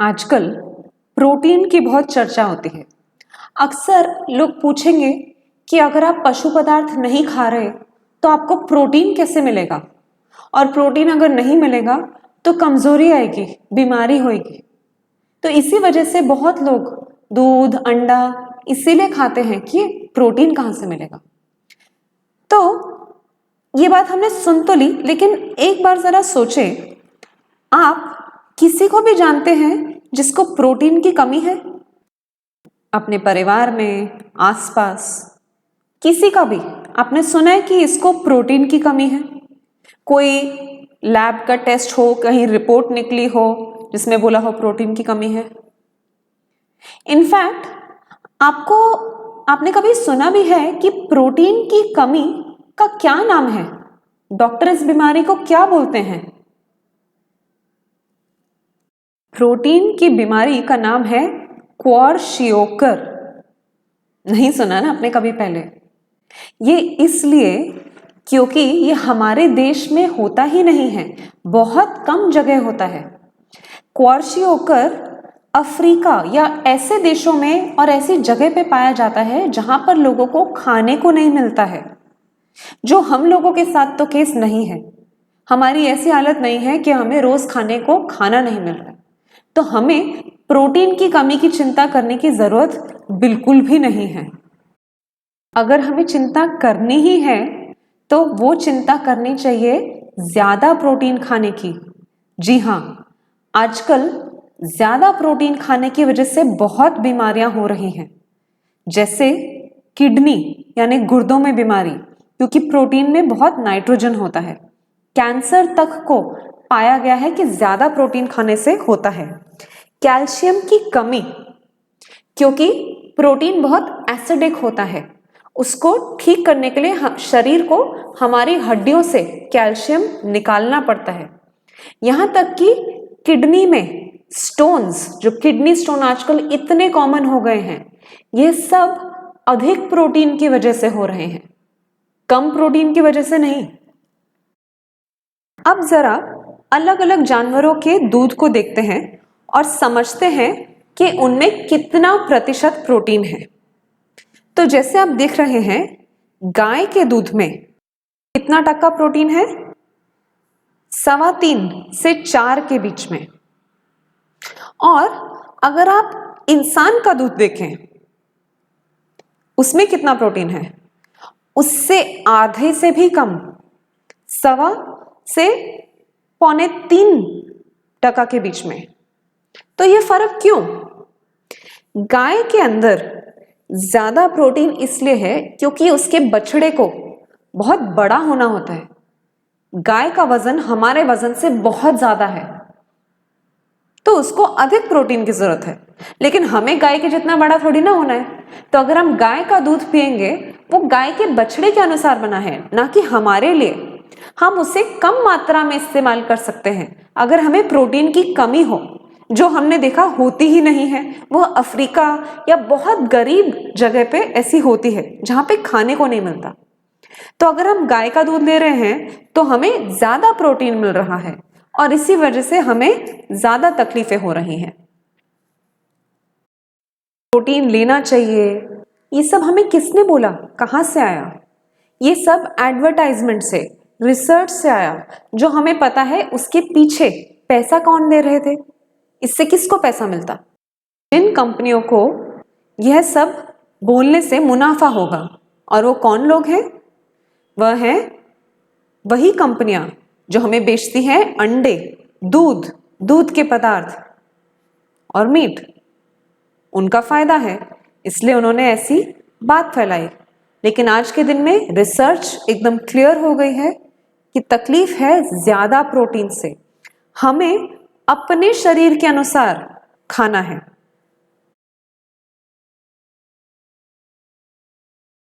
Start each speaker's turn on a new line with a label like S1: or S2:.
S1: आजकल प्रोटीन की बहुत चर्चा होती है। अक्सर लोग पूछेंगे कि अगर आप पशु पदार्थ नहीं खा रहे तो आपको प्रोटीन कैसे मिलेगा, और प्रोटीन अगर नहीं मिलेगा तो कमजोरी आएगी, बीमारी होगी। तो इसी वजह से बहुत लोग दूध, अंडा इसीलिए खाते हैं कि प्रोटीन कहां से मिलेगा। तो ये बात हमने सुन तो ली, लेकिन एक बार जरा सोचे, आप किसी को भी जानते हैं जिसको प्रोटीन की कमी है? अपने परिवार में, आसपास किसी का भी आपने सुना है कि इसको प्रोटीन की कमी है? कोई लैब का टेस्ट हो, कहीं रिपोर्ट निकली हो जिसमें बोला हो प्रोटीन की कमी है? इनफैक्ट आपने कभी सुना भी है कि प्रोटीन की कमी का क्या नाम है? डॉक्टर इस बीमारी को क्या बोलते हैं? प्रोटीन की बीमारी का नाम है क्वारशियोकर। नहीं सुना ना आपने कभी पहले? ये इसलिए क्योंकि ये हमारे देश में होता ही नहीं है, बहुत कम जगह होता है। क्वारशियोकर अफ्रीका या ऐसे देशों में और ऐसी जगह पे पाया जाता है जहां पर लोगों को खाने को नहीं मिलता है। जो हम लोगों के साथ तो केस नहीं है, हमारी ऐसी हालत नहीं है कि हमें रोज खाने को खाना नहीं मिल रहा, तो हमें प्रोटीन की कमी की चिंता करने की जरूरत बिल्कुल भी नहीं है। अगर हमें चिंता करनी ही है तो वो चिंता करनी चाहिए ज्यादा प्रोटीन खाने की। जी हाँ, आजकल ज्यादा प्रोटीन खाने की वजह से बहुत बीमारियां हो रही हैं, जैसे किडनी यानी गुर्दों में बीमारी, क्योंकि प्रोटीन में बहुत नाइट्रोजन होता है। कैंसर तक को पाया गया है कि ज्यादा प्रोटीन खाने से होता है। कैल्शियम की कमी, क्योंकि प्रोटीन बहुत एसिडिक होता है, उसको ठीक करने के लिए शरीर को हमारी हड्डियों से कैल्शियम निकालना पड़ता है। यहां तक कि किडनी में स्टोन्स, जो किडनी स्टोन आजकल इतने कॉमन हो गए हैं, ये सब अधिक प्रोटीन की वजह से हो रहे हैं, कम प्रोटीन की वजह से नहीं। अब जरा अलग अलग जानवरों के दूध को देखते हैं और समझते हैं कि उनमें कितना प्रतिशत प्रोटीन है। तो जैसे आप देख रहे हैं, गाय के दूध में कितना टक्का प्रोटीन है? 3.25 से 4 के बीच में। और अगर आप इंसान का दूध देखें, उसमें कितना प्रोटीन है? उससे आधे से भी कम, 1.25 से 2.25 के बीच में। तो यह फर्क क्यों? गाय के अंदर ज्यादा प्रोटीन इसलिए है क्योंकि उसके बछड़े को बहुत बड़ा होना होता है। गाय का वजन हमारे वजन से बहुत ज्यादा है, तो उसको अधिक प्रोटीन की जरूरत है, लेकिन हमें गाय के जितना बड़ा थोड़ी ना होना है। तो अगर हम गाय का दूध पिएंगे, वो गाय के बछड़े के अनुसार बना है, ना कि हमारे लिए। हम उसे कम मात्रा में इस्तेमाल कर सकते हैं अगर हमें प्रोटीन की कमी हो, जो हमने देखा होती ही नहीं है। वो अफ्रीका या बहुत गरीब जगह पे ऐसी होती है जहां पे खाने को नहीं मिलता। तो अगर हम गाय का दूध ले रहे हैं तो हमें ज्यादा प्रोटीन मिल रहा है, और इसी वजह से हमें ज्यादा तकलीफें हो रही हैं। प्रोटीन लेना चाहिए, ये सब हमें किसने बोला? कहां से आया? ये सब एडवर्टाइजमेंट से, रिसर्च से आया। जो हमें पता है उसके पीछे पैसा कौन दे रहे थे? इससे किसको पैसा मिलता? जिन कंपनियों को यह सब बोलने से मुनाफा होगा, और वो कौन लोग हैं? वह हैं वही कंपनियां जो हमें बेचती हैं अंडे, दूध, दूध के पदार्थ और मीट। उनका फायदा है, इसलिए उन्होंने ऐसी बात फैलाई। लेकिन आज के दिन में रिसर्च एकदम क्लियर हो गई है कि तकलीफ है ज्यादा प्रोटीन से। हमें अपने शरीर के अनुसार खाना है।